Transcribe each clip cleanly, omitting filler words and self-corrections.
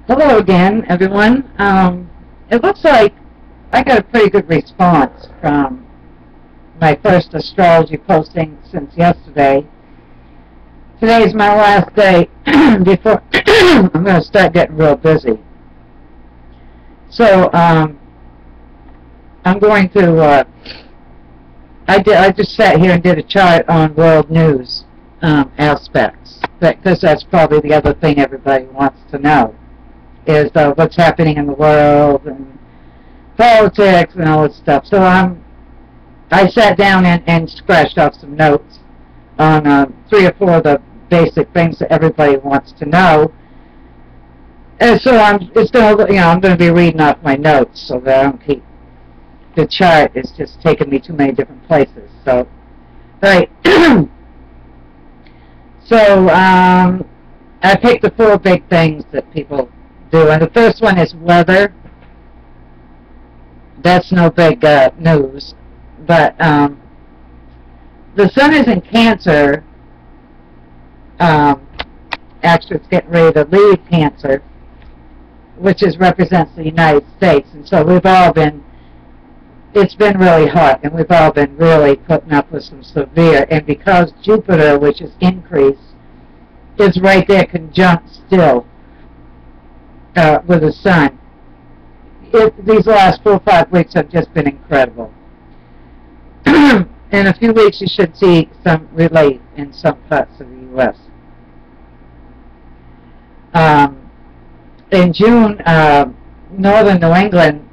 Hello again, everyone. It looks like I got a pretty good response from my first astrology posting since yesterday. Today is my last day before I'm going to start getting real busy. So I'm going to. I just sat here and did a chart on world news aspects, because that's probably the other thing everybody wants to know. Is what's happening in the world and politics and all this stuff. So I sat down and scratched off some notes on 3 or 4 of the basic things that everybody wants to know. And so I'm going to be reading off my notes so that I don't keep the chart is just taking me too many different places. So, right. So I picked the 4 big things that people do, and the first one is weather. That's no big news, but the sun is in Cancer. Actually, it's getting ready to leave Cancer, which represents the United States, and so we've all been. It's been really hot, and we've all been really putting up with some severe. And because Jupiter, which is increase, is right there conjunct still with the sun, these last 4 or 5 weeks have just been incredible. In a few weeks, you should see some relief in some parts of the U.S. In June, northern New England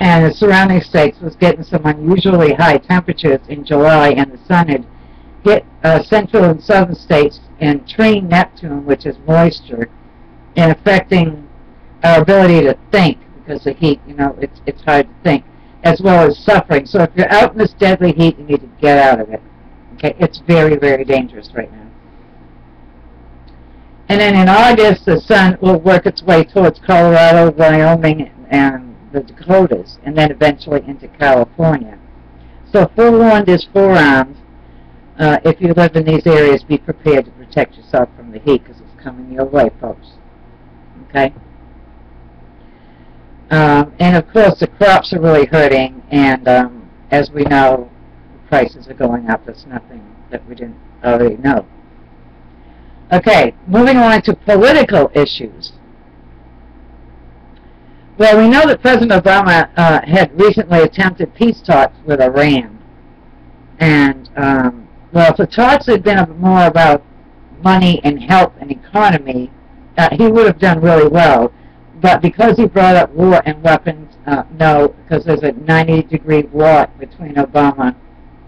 and the surrounding states was getting some unusually high temperatures in July, and the sun had hit central and southern states in trine Neptune, which is moisture, and affecting our ability to think, because the heat, it's hard to think, as well as suffering. So if you're out in this deadly heat, you need to get out of it. Okay, it's very, very dangerous right now. And then in August, the sun will work its way towards Colorado, Wyoming, and the Dakotas, and then eventually into California. So forewarned is forearmed. If you live in these areas, be prepared to protect yourself from the heat, because it's coming your way, folks. Okay? And of course, the crops are really hurting, and as we know, the prices are going up. That's nothing that we didn't already know. Okay, moving on to political issues. Well, we know that President Obama had recently attempted peace talks with Iran. And, well, if the talks had been more about money and health and economy, he would have done really well. But because he brought up war and weapons, no, because there's a 90-degree war between Obama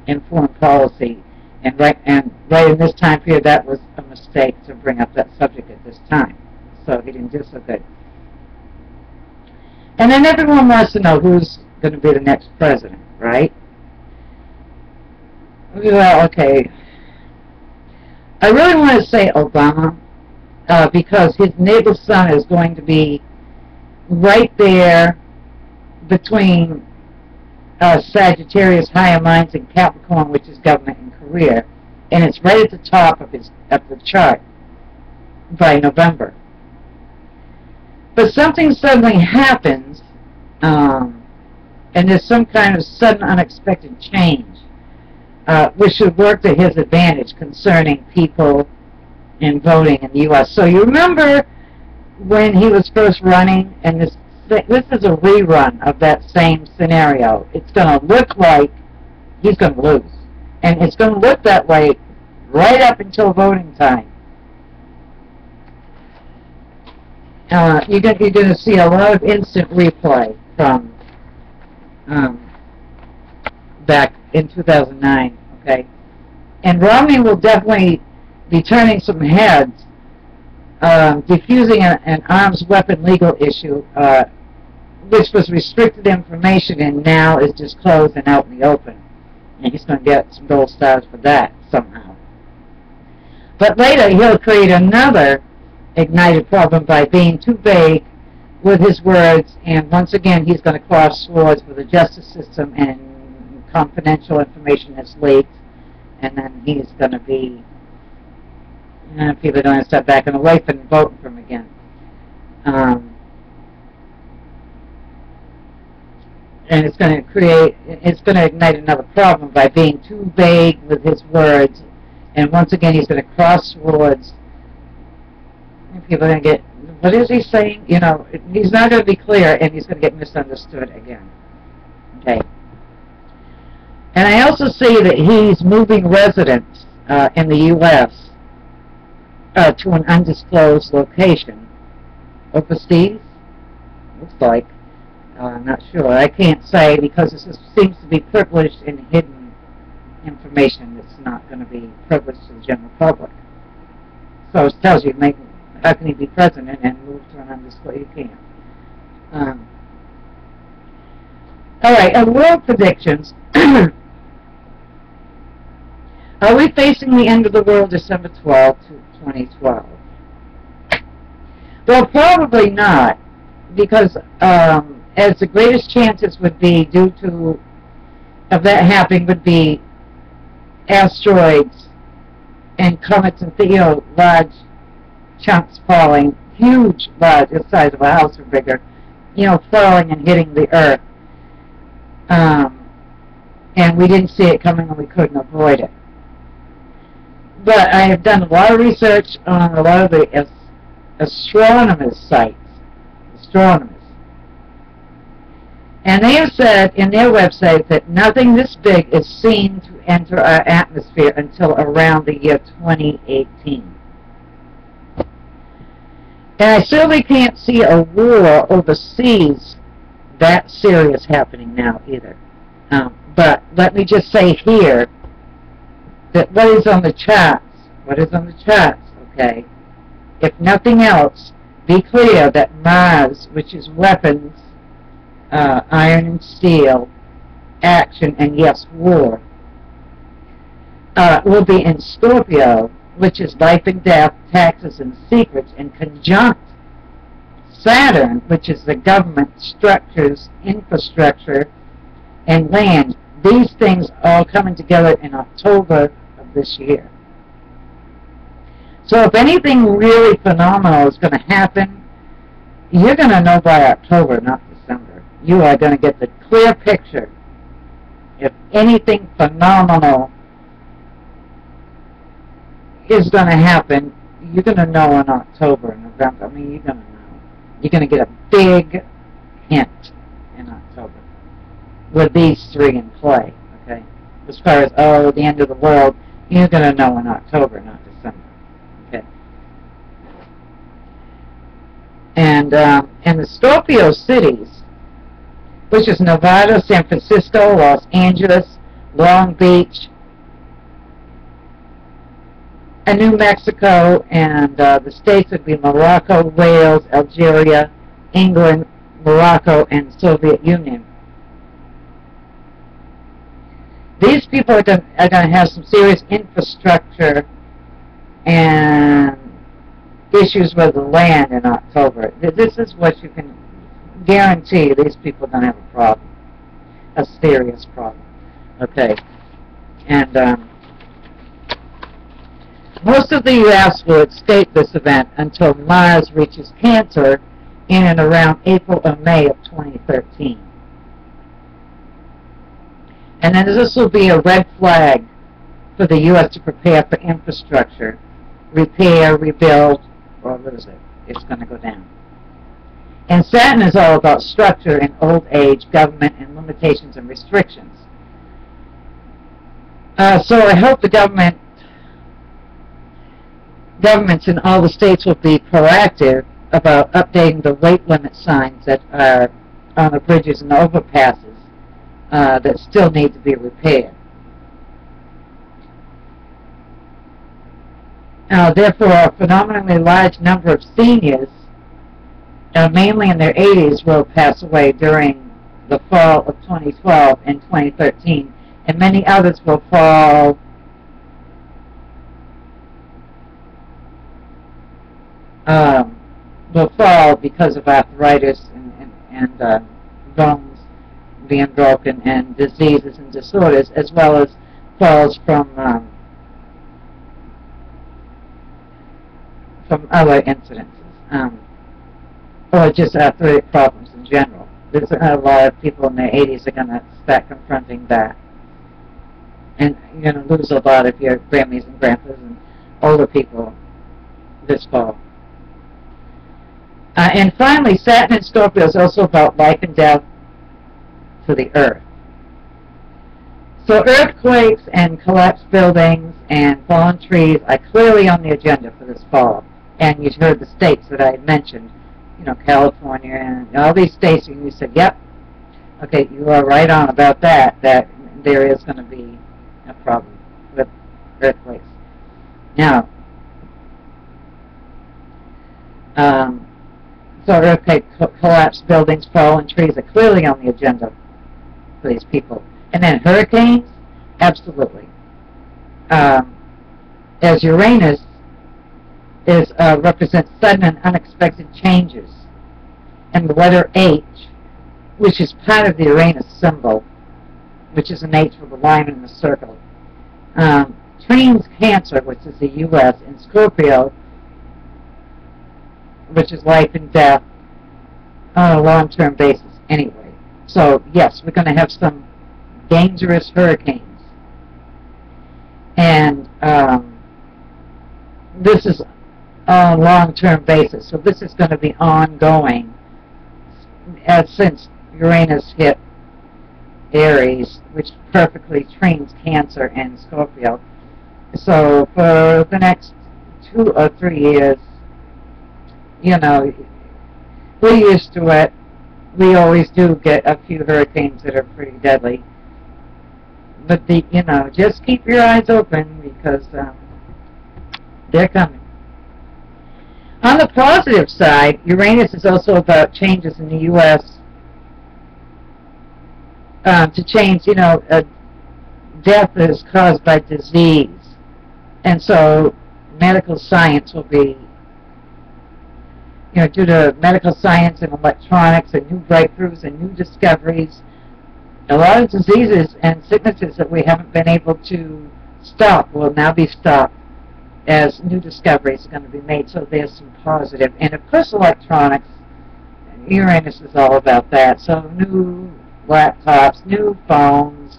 and foreign policy. And right in this time period, that was a mistake to bring up that subject at this time. So he didn't do so good. And then everyone wants to know who's going to be the next president, right? Well, okay. I really want to say Obama, because his natal son is going to be right there between Sagittarius, higher minds, and Capricorn, which is government and career, and it's right at the top of the chart by November. But something suddenly happens, and there's some kind of sudden unexpected change, which should work to his advantage concerning people and voting in the U.S. So you remember when he was first running, and this is a rerun of that same scenario. It's going to look like he's going to lose, and it's going to look that way right up until voting time. You're going to see a lot of instant replay from back in 2009, okay? And Romney will definitely be turning some heads, diffusing an arms weapon legal issue, which was restricted information and now is disclosed and out in the open. And he's going to get some gold stars for that somehow. But later he'll create another ignited problem by being too vague with his words, and once again he's going to cross swords with the justice system, and confidential information that's leaked, and then he's going to be And people don't have to start backing away from voting for him again. And it's going to ignite another problem by being too vague with his words. And once again, he's going to cross words. And people are going to get, what is he saying? You know, he's not going to be clear, and he's going to get misunderstood again. Okay. And I also see that he's moving residents in the U.S. To an undisclosed location. Overseas? Looks like. I'm not sure. I can't say because this seems to be privileged and hidden information that's not going to be privileged to the general public. So it tells you, how can he be president and move to an undisclosed? You can't. All right, world predictions. Are we facing the end of the world December 12, 2012? Well, probably not, because as the greatest chances would be of that happening would be asteroids and comets and large chunks falling, huge, large, the size of a house or bigger, falling and hitting the Earth. And we didn't see it coming and we couldn't avoid it. But I have done a lot of research on a lot of the astronomers' sites, and they have said in their website that nothing this big is seen to enter our atmosphere until around the year 2018. And I certainly can't see a war overseas that serious happening now either. But let me just say here that what is on the charts, okay, if nothing else, be clear that Mars, which is weapons, iron and steel, action, and yes, war, will be in Scorpio, which is life and death, taxes and secrets, and conjunct Saturn, which is the government, structures, infrastructure, and land. These things all coming together in October of this year. So if anything really phenomenal is going to happen, you're going to know by October, not December. You are going to get the clear picture. If anything phenomenal is going to happen, you're going to know in October and November. I mean, you're going to know. You're going to get a big hint in October with these three in play, okay? As far as, the end of the world, you're going to know in October, not December, okay? And the Scorpio cities, which is Nevada, San Francisco, Los Angeles, Long Beach, and New Mexico, and the states would be Morocco, Wales, Algeria, England, Morocco, and Soviet Union. These people are going to have some serious infrastructure and issues with the land in October. This is what you can guarantee. These people don't have a problem, a serious problem. Okay, and most of the U.S. will escape this event until Mars reaches Cancer in and around April or May of 2013. And then this will be a red flag for the U.S. to prepare for infrastructure, repair, rebuild, or what is it? It's going to go down. And Saturn is all about structure and old age, government, and limitations and restrictions. So I hope the governments in all the states will be proactive about updating the weight limit signs that are on the bridges and overpasses that still need to be repaired. Therefore, a phenomenally large number of seniors, mainly in their 80s, will pass away during the fall of 2012 and 2013, and many others will fall because of arthritis and bones being broken and diseases and disorders, as well as falls from from other incidences, or just arthritic problems in general. There's a lot of people in their 80s are going to start confronting that. And you're going to lose a lot of your Grammys and grandpas and older people this fall. And finally, Saturn in Scorpio is also about life and death to the Earth. So earthquakes and collapsed buildings and fallen trees are clearly on the agenda for this fall. And you heard the states that I had mentioned, you know, California and all these states, and you said, yep, okay, you are right on about that, that there is going to be a problem with earthquakes. Now, so earthquake, collapsed buildings, fallen trees are clearly on the agenda for these people. And then hurricanes, absolutely. As Uranus represents sudden and unexpected changes. And the letter H, which is part of the Uranus symbol, which is an H with a line in the circle. Trines Cancer, which is the U.S., and Scorpio, which is life and death on a long-term basis anyway. So, yes, we're going to have some dangerous hurricanes. And this is on a long-term basis. So this is going to be ongoing since Uranus hit Aries, which perfectly trines Cancer and Scorpio. So for the next 2 or 3 years, you know, we're used to it. We always do get a few hurricanes that are pretty deadly. But, you know, just keep your eyes open because they're coming. On the positive side, Uranus is also about changes in the U.S. To change, you know, death is caused by disease. And so medical science will be, you know, due to medical science and electronics and new breakthroughs and new discoveries, a lot of diseases and sicknesses that we haven't been able to stop will now be stopped as new discoveries are going to be made. So there's some positive. And of course electronics, Uranus is all about that. So new laptops, new phones,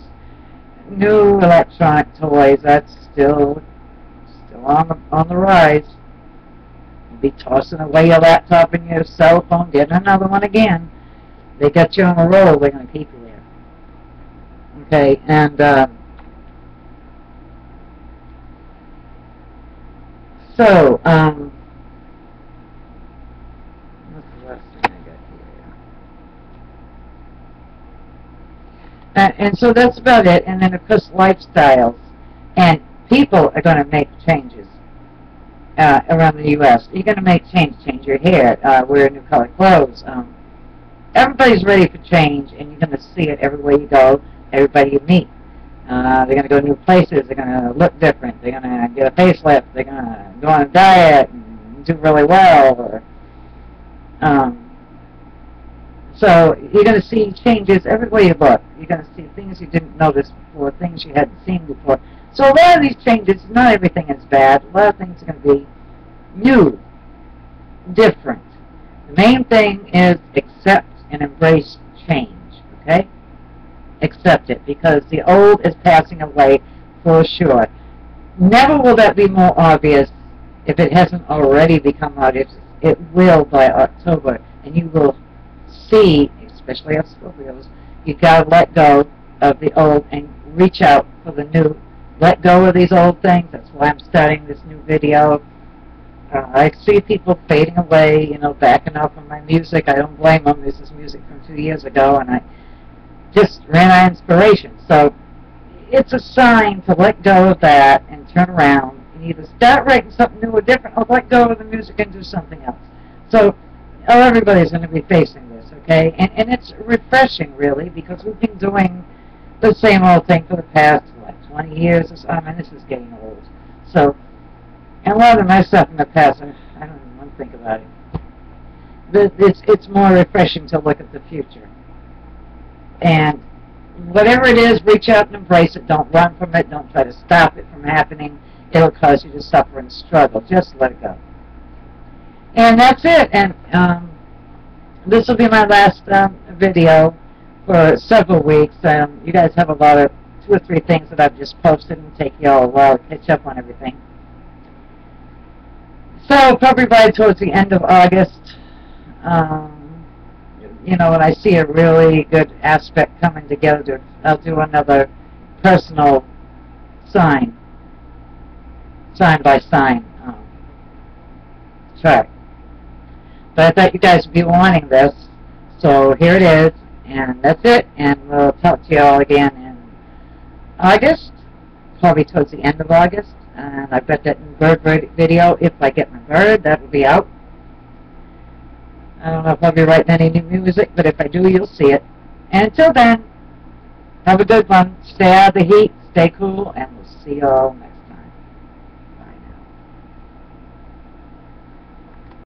new electronic toys, that's still on the rise. You'll be tossing away your laptop and your cell phone, getting another one again. They got you on a roll, they're going to keep you there. Okay, and so, what's the last thing I got here? And so that's about it. And then, of course, lifestyles. And people are going to make changes around the U.S. You're going to make change your hair, wear new colored clothes. Everybody's ready for change, and you're going to see it everywhere you go, everybody you meet. They're going to go to new places. They're going to look different. They're going to get a facelift. They're going to go on a diet and do really well. Or, so you're going to see changes everywhere you look. You're going to see things you didn't notice before, things you hadn't seen before. So a lot of these changes, not everything is bad. A lot of things are going to be new, different. The main thing is accept and embrace change, okay? Accept it, because the old is passing away for sure. Never will that be more obvious if it hasn't already become obvious. It will by October, and you will see, especially us Scorpios, you've got to let go of the old and reach out for the new. Let go of these old things. That's why I'm starting this new video. I see people fading away, you know, backing off of my music. I don't blame them. This is music from 2 years ago, and I just ran out of inspiration. So it's a sign to let go of that and turn around and either start writing something new or different, or let go of the music and do something else. So everybody's going to be facing this, okay? And it's refreshing, really, because we've been doing the same old thing for the past, what, 20 years or so. I mean, this is getting old. So, and a lot of my stuff in the past, I don't even want to think about it. It's more refreshing to look at the future. And whatever it is, reach out and embrace it. Don't run from it. Don't try to stop it from happening. It'll cause you to suffer and struggle. Just let it go. And that's it. And this will be my last video for several weeks. You guys have a lot of 2 or 3 things that I've just posted and take you all a while to catch up on everything. So probably by towards the end of August, you know, when I see a really good aspect coming together, I'll do another personal sign by sign chart. But I thought you guys would be wanting this, so here it is, and that's it, and we'll talk to you all again in August, probably towards the end of August, and I've got that bird video. If I get my bird, that will be out. I don't know if I'll be writing any new music, but if I do, you'll see it. And until then, have a good one. Stay out of the heat, stay cool, and we'll see you all next time.